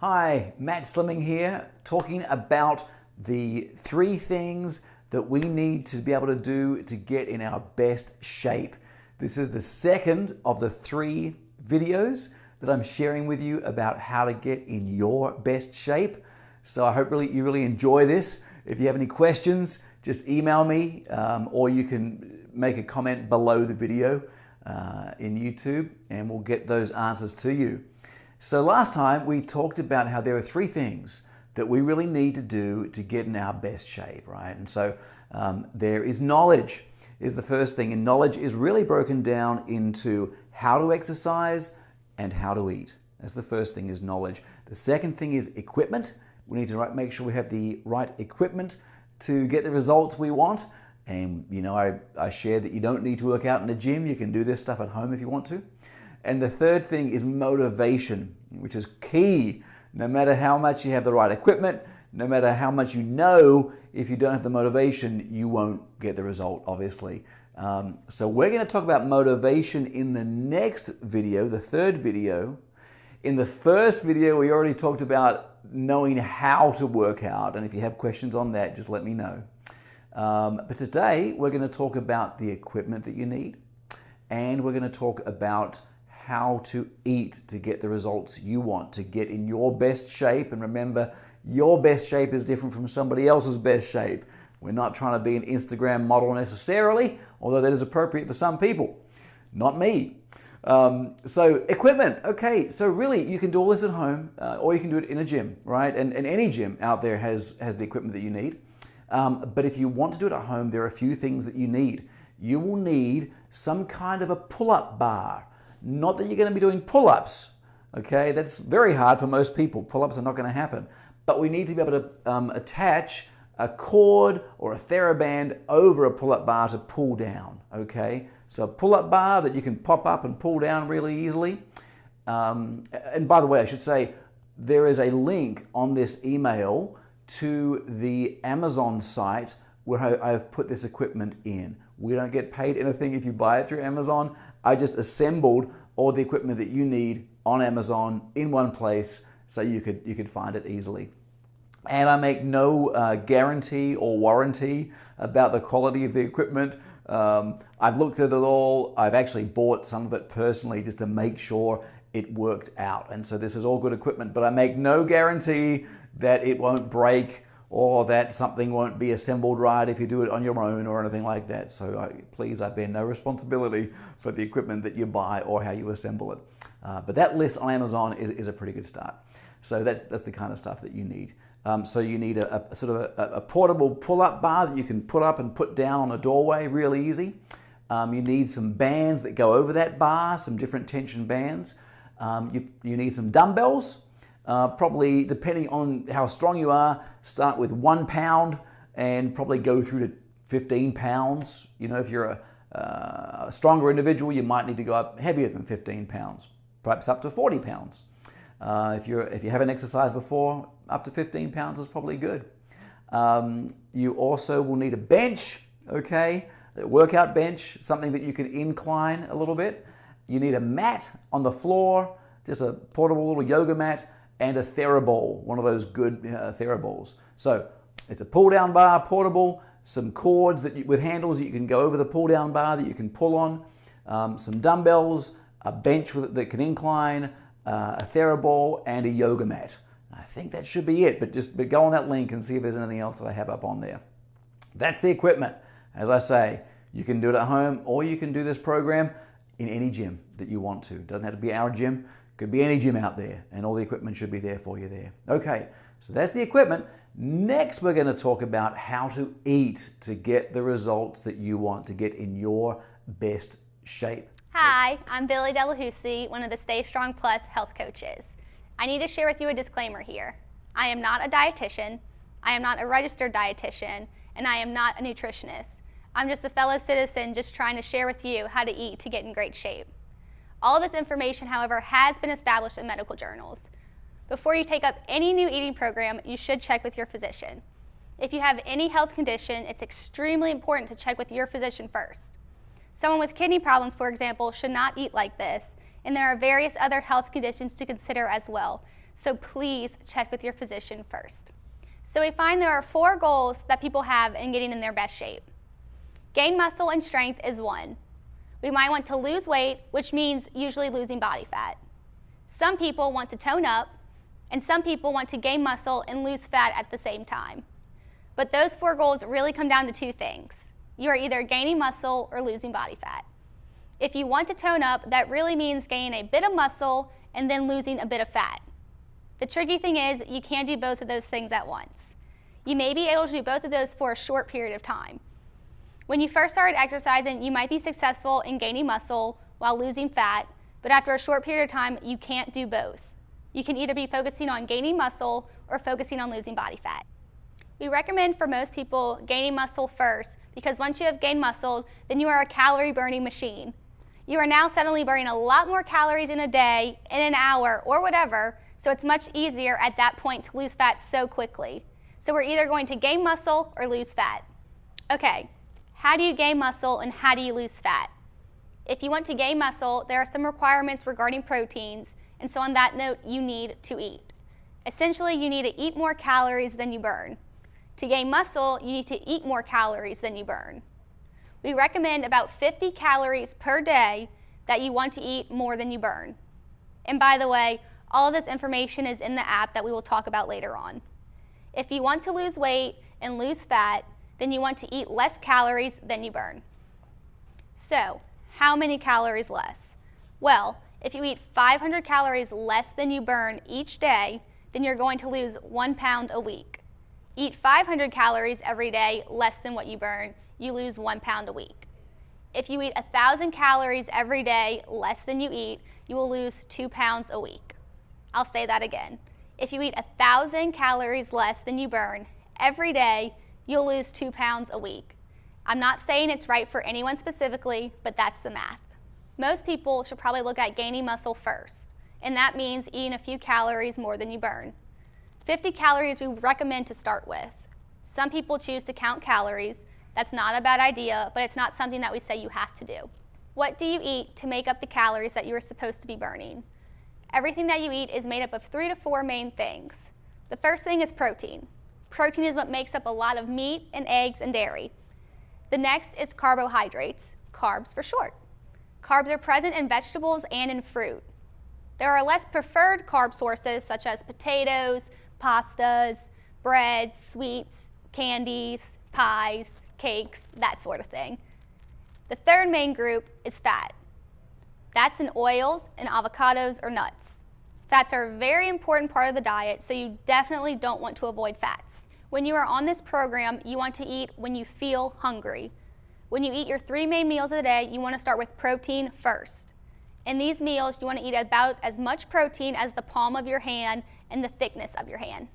Hi, Matt Slimming here, talking about the 3 things that we need to be able to do to get in our best shape. This is the second of the 3 videos that I'm sharing with you about how to get in your best shape. So I hope you really enjoy this. If you have any questions, just email me or you can make a comment below the video in YouTube and we'll get those answers to you. So last time we talked about how there are 3 things that we really need to do to get in our best shape, right? And so there is knowledge is the first thing, and knowledge is really broken down into how to exercise and how to eat. That's the first thing, is knowledge. The second thing is equipment. We need to make sure we have the right equipment to get the results we want. And you know, I shared that you don't need to work out in a gym. You can do this stuff at home if you want to. And the third thing is motivation, which is key. No matter how much you have the right equipment, no matter how much you know, if you don't have the motivation, you won't get the result, obviously. So we're going to talk about motivation in the next video, the third video. In the first video, we already talked about knowing how to work out. And if you have questions on that, just let me know. But today, we're going to talk about the equipment that you need. And we're going to talk about how to eat to get the results you want, to get in your best shape. And remember, your best shape is different from somebody else's best shape. We're not trying to be an Instagram model necessarily, although that is appropriate for some people. Not me. So equipment, okay, so really you can do all this at home or you can do it in a gym, right? And any gym out there has the equipment that you need. But if you want to do it at home, there are a few things that you need. You will need some kind of a pull-up bar. Not that you're going to be doing pull-ups, okay? That's very hard for most people. Pull-ups are not going to happen. But we need to be able to attach a cord or a TheraBand over a pull-up bar to pull down, okay? So a pull-up bar that you can pop up and pull down really easily. And by the way, I should say, there is a link on this email to the Amazon site where I've put this equipment in. We don't get paid anything if you buy it through Amazon. I just assembled all the equipment that you need on Amazon in one place so you could find it easily. And I make no guarantee or warranty about the quality of the equipment. I've looked at it all. I've actually bought some of it personally just to make sure it worked out. And so this is all good equipment, but I make no guarantee that it won't break or that something won't be assembled right if you do it on your own or anything like that. So please, I bear no responsibility for the equipment that you buy or how you assemble it. But that list on Amazon is a pretty good start. So that's the kind of stuff that you need. So you need a sort of a portable pull-up bar that you can put up and put down on a doorway real easy. You need some bands that go over that bar, some different tension bands. You need some dumbbells. Probably, depending on how strong you are, start with 1 pound and probably go through to 15 pounds. You know, if you're a stronger individual, you might need to go up heavier than 15 pounds, perhaps up to 40 pounds. If you haven't exercised before, up to 15 pounds is probably good. You also will need a bench, okay? A workout bench, something that you can incline a little bit. You need a mat on the floor, just a portable little yoga mat, and a TheraBall, one of those good TheraBalls. So it's a pull-down bar, portable, some cords with handles that you can go over the pull-down bar that you can pull on, some dumbbells, a bench that can incline, a TheraBall, and a yoga mat. I think that should be it, but go on that link and see if there's anything else that I have up on there. That's the equipment. As I say, you can do it at home or you can do this program in any gym that you want to. It doesn't have to be our gym. Could be any gym out there, and all the equipment should be there for you there. Okay, so that's the equipment. Next, we're going to talk about how to eat to get the results that you want, to get in your best shape. Hi, I'm Billy Delahousie, one of the Stay Strong Plus health coaches. I need to share with you a disclaimer here. I am not a dietitian, I am not a registered dietitian, and I am not a nutritionist. I'm just a fellow citizen just trying to share with you how to eat to get in great shape. All of this information, however, has been established in medical journals. Before you take up any new eating program, you should check with your physician. If you have any health condition, it's extremely important to check with your physician first. Someone with kidney problems, for example, should not eat like this, and there are various other health conditions to consider as well, so please check with your physician first. So we find there are 4 goals that people have in getting in their best shape. Gain muscle and strength is one. We might want to lose weight, which means usually losing body fat. Some people want to tone up, and some people want to gain muscle and lose fat at the same time. But those 4 goals really come down to 2 things. You are either gaining muscle or losing body fat. If you want to tone up, that really means gaining a bit of muscle and then losing a bit of fat. The tricky thing is you can't do both of those things at once. You may be able to do both of those for a short period of time. When you first started exercising, you might be successful in gaining muscle while losing fat, but after a short period of time, you can't do both. You can either be focusing on gaining muscle or focusing on losing body fat. We recommend for most people gaining muscle first because once you have gained muscle, then you are a calorie burning machine. You are now suddenly burning a lot more calories in a day, in an hour, or whatever, so it's much easier at that point to lose fat so quickly. So we're either going to gain muscle or lose fat. Okay, how do you gain muscle and how do you lose fat? If you want to gain muscle, there are some requirements regarding proteins, and so on that note, you need to eat. Essentially, you need to eat more calories than you burn. To gain muscle, you need to eat more calories than you burn. We recommend about 50 calories per day that you want to eat more than you burn. And by the way, all of this information is in the app that we will talk about later on. If you want to lose weight and lose fat, then you want to eat less calories than you burn. So, how many calories less? Well, if you eat 500 calories less than you burn each day, then you're going to lose 1 pound a week. Eat 500 calories every day less than what you burn, you lose 1 pound a week. If you eat 1,000 calories every day less than you eat, you will lose 2 pounds a week. I'll say that again. If you eat 1,000 calories less than you burn every day, you'll lose 2 pounds a week. I'm not saying it's right for anyone specifically, but that's the math. Most people should probably look at gaining muscle first, and that means eating a few calories more than you burn. 50 calories we recommend to start with. Some people choose to count calories. That's not a bad idea, but it's not something that we say you have to do. What do you eat to make up the calories that you are supposed to be burning? Everything that you eat is made up of 3 to 4 main things. The first thing is protein. Protein is what makes up a lot of meat and eggs and dairy. The next is carbohydrates, carbs for short. Carbs are present in vegetables and in fruit. There are less preferred carb sources such as potatoes, pastas, breads, sweets, candies, pies, cakes, that sort of thing. The third main group is fat. That's in oils and avocados or nuts. Fats are a very important part of the diet, so you definitely don't want to avoid fats. When you are on this program, you want to eat when you feel hungry. When you eat your 3 main meals of the day, you want to start with protein first. In these meals, you want to eat about as much protein as the palm of your hand and the thickness of your hand.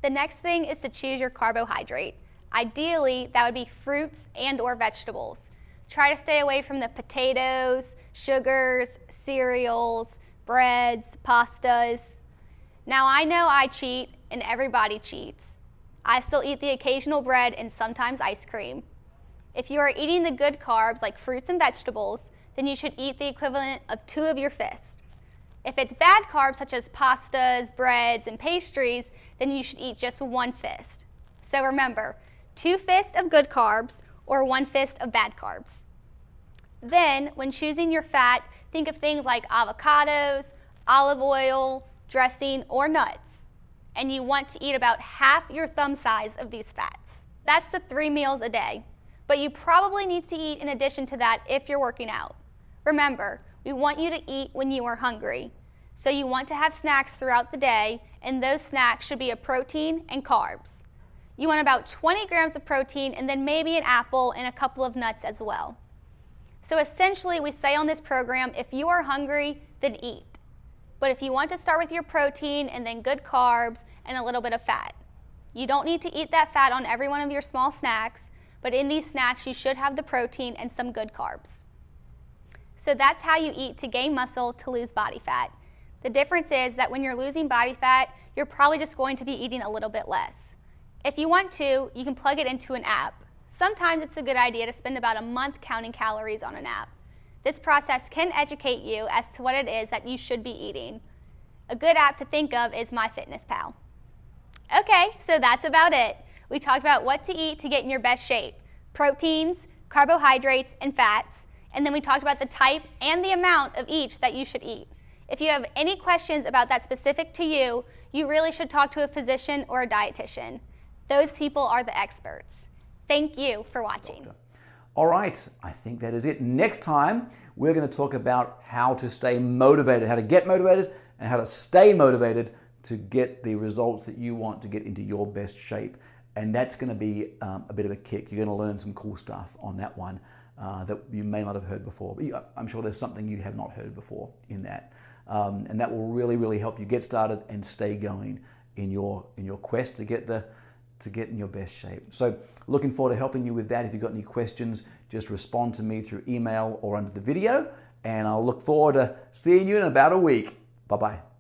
The next thing is to choose your carbohydrate. Ideally, that would be fruits and or vegetables. Try to stay away from the potatoes, sugars, cereals, breads, pastas. Now I know I cheat and everybody cheats. I still eat the occasional bread and sometimes ice cream. If you are eating the good carbs like fruits and vegetables, then you should eat the equivalent of 2 of your fists. If it's bad carbs such as pastas, breads, and pastries, then you should eat just 1 fist. So remember, 2 fists of good carbs or 1 fist of bad carbs. Then, when choosing your fat, think of things like avocados, olive oil, dressing, or nuts. And you want to eat about half your thumb size of these fats. That's the 3 meals a day. But you probably need to eat in addition to that if you're working out. Remember, we want you to eat when you are hungry. So you want to have snacks throughout the day, and those snacks should be a protein and carbs. You want about 20 grams of protein and then maybe an apple and a couple of nuts as well. So essentially, we say on this program, if you are hungry, then eat. But if you want to start with your protein and then good carbs and a little bit of fat. You don't need to eat that fat on every one of your small snacks, but in these snacks, you should have the protein and some good carbs. So that's how you eat to gain muscle to lose body fat. The difference is that when you're losing body fat, you're probably just going to be eating a little bit less. If you want to, you can plug it into an app. Sometimes it's a good idea to spend about a month counting calories on an app. This process can educate you as to what it is that you should be eating. A good app to think of is MyFitnessPal. Okay, so that's about it. We talked about what to eat to get in your best shape: proteins, carbohydrates, and fats. And then we talked about the type and the amount of each that you should eat. If you have any questions about that specific to you, you really should talk to a physician or a dietitian. Those people are the experts. Thank you for watching. All right, I think that is it. Next time, we're going to talk about how to stay motivated, how to get motivated, and how to stay motivated to get the results that you want to get into your best shape. And that's going to be a bit of a kick. You're going to learn some cool stuff on that one that you may not have heard before. But I'm sure there's something you have not heard before in that. And that will really, really help you get started and stay going in your quest to get in your best shape. So looking forward to helping you with that. If you've got any questions, just respond to me through email or under the video. And I'll look forward to seeing you in about a week. Bye-bye.